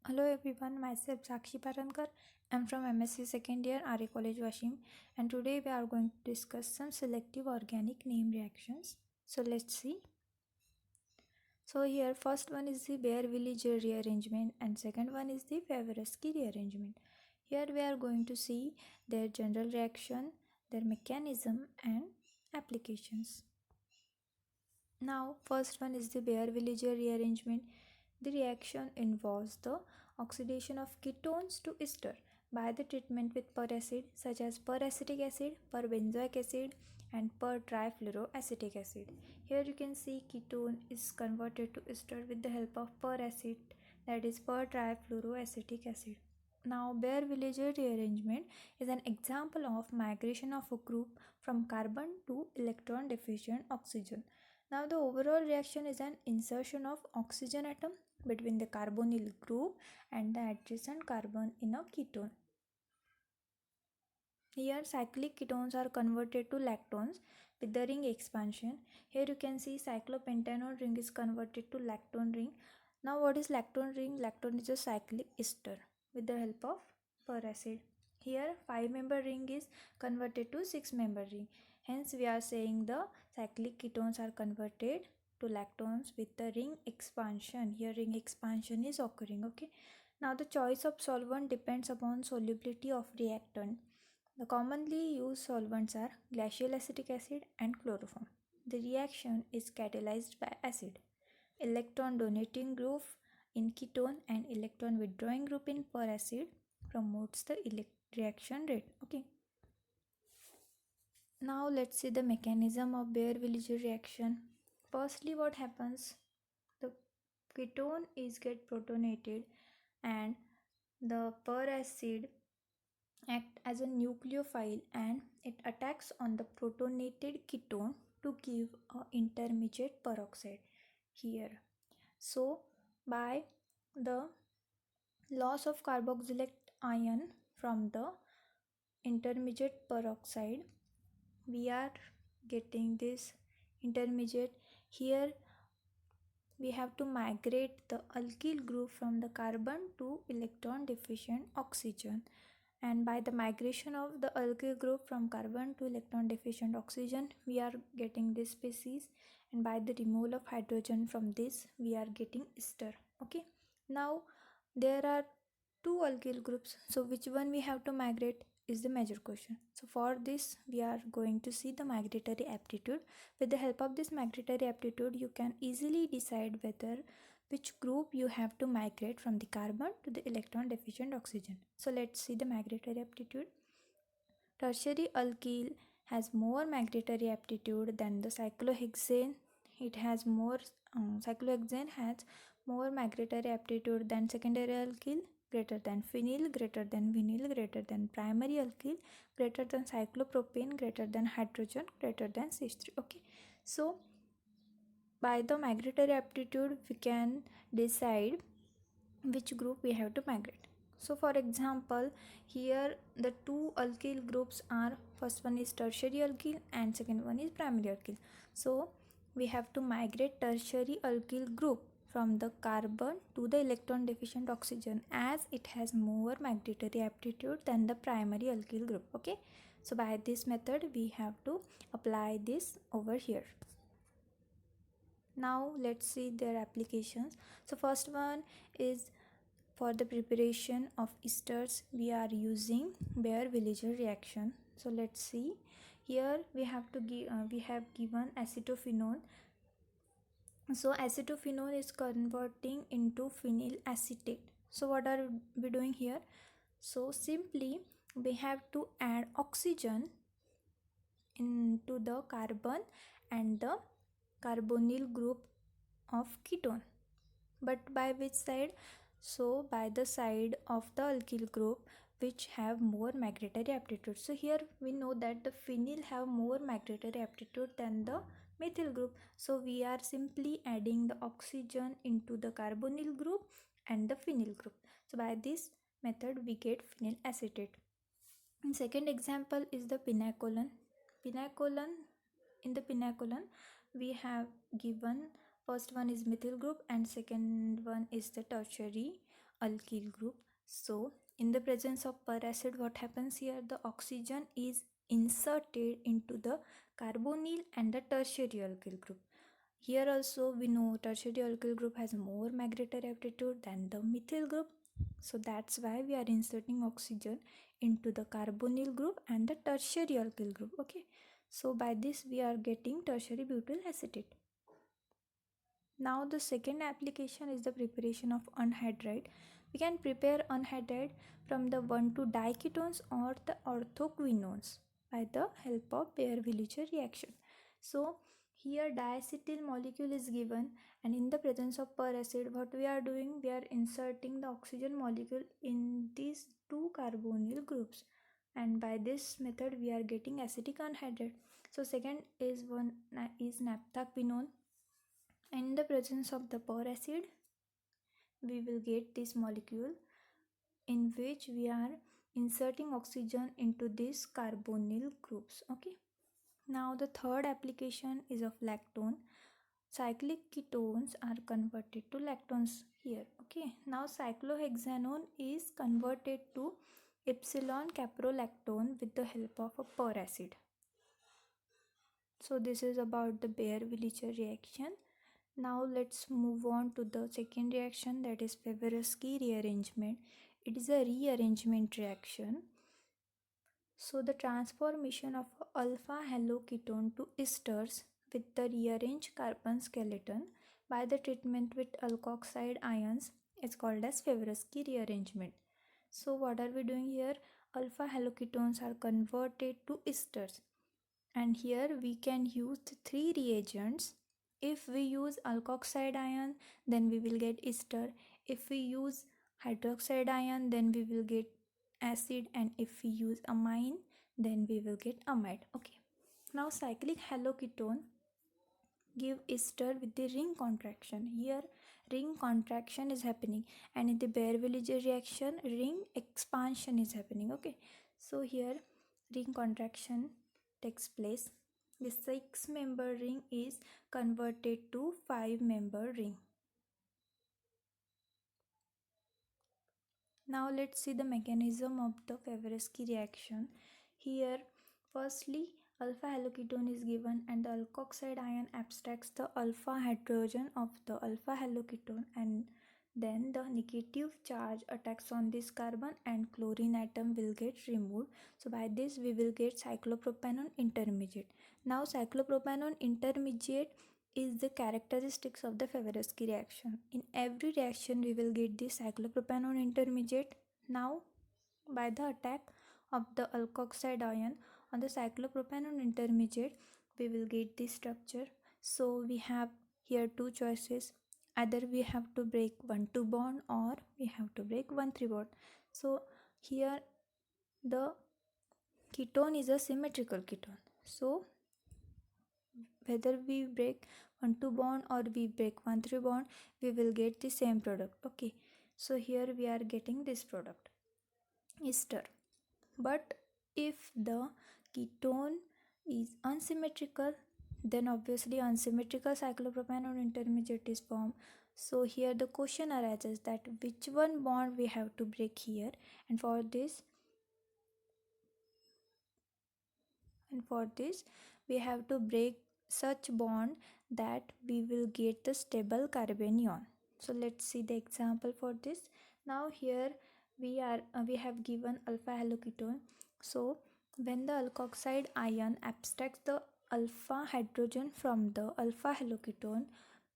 Hello everyone, myself Sakshi Parankar. I'm from MSc second year RA College Washim, and today we are going to discuss some selective organic name reactions. So let's see. So here first one is the Baeyer-Villiger rearrangement and second one is the Favoretsky rearrangement. Here we are going to see their general reaction, their mechanism and applications. Now first one is the Baeyer-Villiger rearrangement. The reaction involves the oxidation of ketones to ester by the treatment with peracid such as peracetic acid, perbenzoic acid and per-trifluoroacetic acid. Here you can see ketone is converted to ester with the help of peracid, that is per-trifluoroacetic acid. Now Baeyer-Villiger rearrangement is an example of migration of a group from carbon to electron deficient oxygen. Now the overall reaction is an insertion of oxygen atom between the carbonyl group and the adjacent carbon in a ketone. Here cyclic ketones are converted to lactones with the ring expansion. Here you can see cyclopentanone ring is converted to lactone ring. Now what is lactone ring? Lactone is a cyclic ester with the help of peracid. Here 5-member ring is converted to 6-member ring. Hence we are saying the cyclic ketones are converted to lactones with the ring expansion. Here ring expansion is occurring. Okay. Now the choice of solvent depends upon solubility of reactant. The commonly used solvents are glacial acetic acid and chloroform. The reaction is catalyzed by acid. Electron donating group in ketone and electron withdrawing group in peracid promotes the reaction rate. Okay. Now let's see the mechanism of Baeyer-Villiger reaction. Firstly, what happens? The ketone is get protonated and the peracid act as a nucleophile and it attacks on the protonated ketone to give a intermediate peroxide here. So by the loss of carboxylate ion from the intermediate peroxide, we are getting this intermediate. Here we have to migrate the alkyl group from the carbon to electron deficient oxygen, and by the migration of the alkyl group from carbon to electron deficient oxygen we are getting this species, and by the removal of hydrogen from this we are getting ester. Okay, now there are two alkyl groups, so which one we have to migrate is the major question. So for this we are going to see the migratory aptitude. With the help of this migratory aptitude you can easily decide whether which group you have to migrate from the carbon to the electron deficient oxygen. So let's see the migratory aptitude. Tertiary alkyl has more migratory aptitude than the cyclohexane. It has more cyclohexane has more migratory aptitude than secondary alkyl, greater than phenyl, greater than vinyl, greater than primary alkyl, greater than cyclopropane, greater than hydrogen, greater than CH3. Okay, so by the migratory aptitude we can decide which group we have to migrate. So for example, here the two alkyl groups are, first one is tertiary alkyl and second one is primary alkyl. So we have to migrate tertiary alkyl group from the carbon to the electron deficient oxygen as it has more migratory aptitude than the primary alkyl group. Okay, so by this method we have to apply this over here. Now let's see their applications. So first one is for the preparation of esters we are using Baeyer-Villiger reaction. So let's see. Here we have to give we have given acetophenone. So acetophenone is converting into phenyl acetate. So what are we doing here? So simply we have to add oxygen into the carbon and the carbonyl group of ketone, but by which side? So by the side of the alkyl group which have more migratory aptitude. So here we know that the phenyl have more migratory aptitude than the methyl group, so we are simply adding the oxygen into the carbonyl group and the phenyl group. So by this method we get phenyl acetate. And second example is the pinacolan. In the pinacolan we have given, first one is methyl group and second one is the tertiary alkyl group. So in the presence of per acid, what happens here? The oxygen is inserted into the carbonyl and the tertiary alkyl group. Here also we know tertiary alkyl group has more migratory aptitude than the methyl group. So that's why we are inserting oxygen into the carbonyl group and the tertiary alkyl group. Okay. So by this we are getting tertiary butyl acetate. Now the second application is the preparation of anhydride. We can prepare anhydride from the 1,2-diketones or the orthoquinones by the help of Baeyer-Villicher reaction. So here diacetyl molecule is given, and in the presence of per acid, what we are doing, we are inserting the oxygen molecule in these two carbonyl groups, and by this method we are getting acetic anhydride. So second is naphthaquinone. In the presence of the per acid, we will get this molecule in which we are inserting oxygen into these carbonyl groups. Okay. Now the third application is of lactone. Cyclic ketones are converted to lactones here. Okay. Now cyclohexanone is converted to epsilon caprolactone with the help of a per acid. So this is about the Baeyer-Villicher reaction. Now let's move on to the second reaction, that is Favorsky rearrangement. It is a rearrangement reaction. So the transformation of alpha haloketone to esters with the rearranged carbon skeleton by the treatment with alkoxide ions is called as Favorsky rearrangement. So what are we doing here? Alpha haloketones are converted to esters, and here we can use three reagents. If we use alkoxide ion, then we will get ester. If we use hydroxide ion, then we will get acid, and if we use amine, then we will get amide. Okay. Now cyclic haloketone give ester with the ring contraction. Here ring contraction is happening, and in the Baeyer-Villicher reaction ring expansion is happening. Okay. So here ring contraction takes place. The 6-member ring is converted to 5-member ring. Now let's see the mechanism of the Favorsky reaction. Here firstly alpha haloketone is given, and the alkoxide ion abstracts the alpha hydrogen of the alpha haloketone, and then the negative charge attacks on this carbon and chlorine atom will get removed. So by this we will get cyclopropanone intermediate. Now cyclopropanone intermediate is the characteristics of the Favorsky reaction. In every reaction we will get this cyclopropanone intermediate. Now by the attack of the alkoxide ion on the cyclopropanone intermediate, we will get this structure. So we have here two choices: either we have to break 1,2 bond or we have to break 1,3 bond. So here the ketone is a symmetrical ketone, so whether we break 1,2 bond or we break 1,3 bond, we will get the same product. Okay, so here we are getting this product, ester. But if the ketone is unsymmetrical, then obviously unsymmetrical cyclopropanone intermediate is formed. So here the question arises that which one bond we have to break here, and for this we have to break such bond that we will get the stable carbanion. So let's see the example for this. Now here we have given alpha haloketone. So when the alkoxide ion abstracts the alpha hydrogen from the alpha haloketone,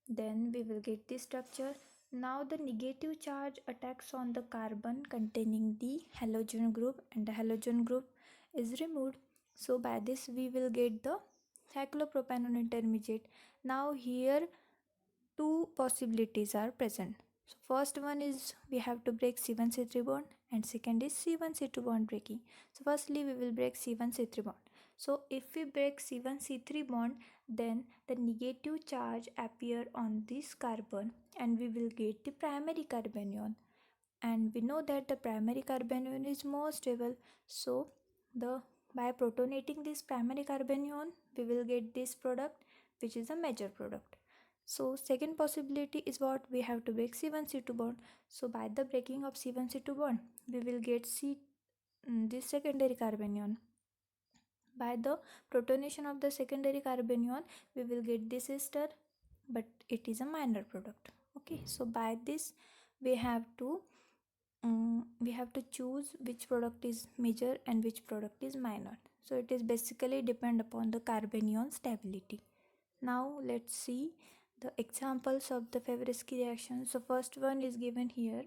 then we will get this structure. Now the negative charge attacks on the carbon containing the halogen group, and the halogen group is removed. So by this we will get the cyclopropanone intermediate. Now here two possibilities are present. So first one is we have to break C1C3 bond, and second is C1C2 bond breaking. So firstly we will break C1C3 bond. So if we break C1C3 bond, then the negative charge appear on this carbon and we will get the primary carbanion, and we know that the primary carbanion is more stable. So by protonating this primary carbanion, we will get this product, which is a major product. So second possibility is what we have to break C1C2 bond. So by the breaking of C1C2 bond, we will get this secondary carbanion. By the protonation of the secondary carbanion, we will get this ester, but it is a minor product. Okay, so by this we have to choose which product is major and which product is minor. So it is basically depend upon the carbanion stability. Now let's see the examples of the Favorsky reaction. So first one is given here.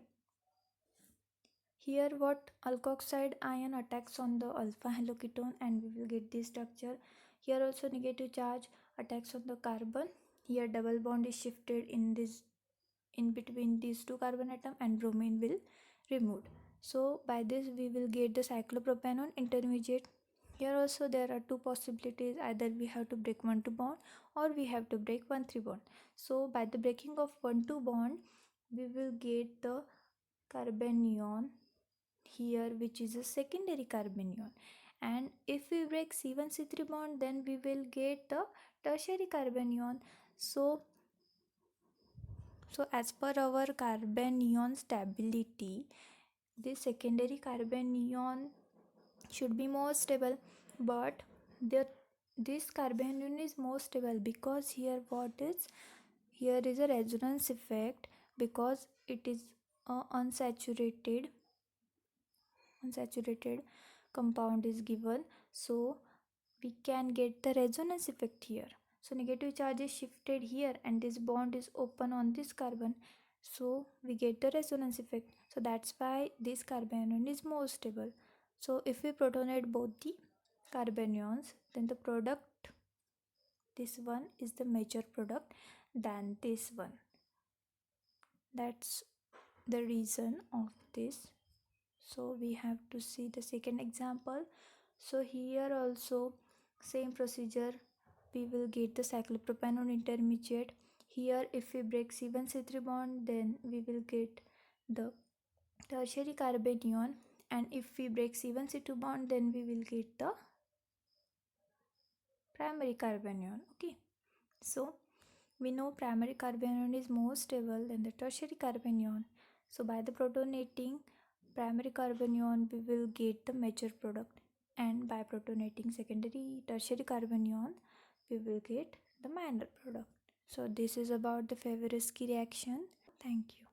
Here what alkoxide ion attacks on the alpha haloketone and we will get this structure. Here also negative charge attacks on the carbon. Here double bond is shifted in between these two carbon atom and bromine will removed. So by this we will get the cyclopropanone intermediate. Here also there are two possibilities, either we have to break 1,2 bond or we have to break 1,3 bond. So by the breaking of 1,2 bond we will get the carbanion here, which is a secondary carbanion, and if we break C1C3 bond then we will get the tertiary carbanion. So as per our carbanion stability, this secondary carbanion should be more stable, but this carbanion is more stable because here is a resonance effect, because it is a unsaturated compound is given, so we can get the resonance effect here. So negative charge is shifted here and this bond is open on this carbon, so we get the resonance effect. So that's why this carbanion is more stable. So if we protonate both the carbanions, then the product, this one is the major product than this one. That's the reason of this. So we have to see the second example. So here also same procedure, we will get the cyclopropanone intermediate. Here if we break C1C3 bond then we will get the tertiary carbanion, and if we break C1C2 bond then we will get the primary carbanion. Okay, so we know primary carbanion is more stable than the tertiary carbanion. So by the protonating primary carbanion we will get the major product, and by protonating secondary tertiary carbanion we will get the minor product. So this is about the Favorsky reaction. Thank you.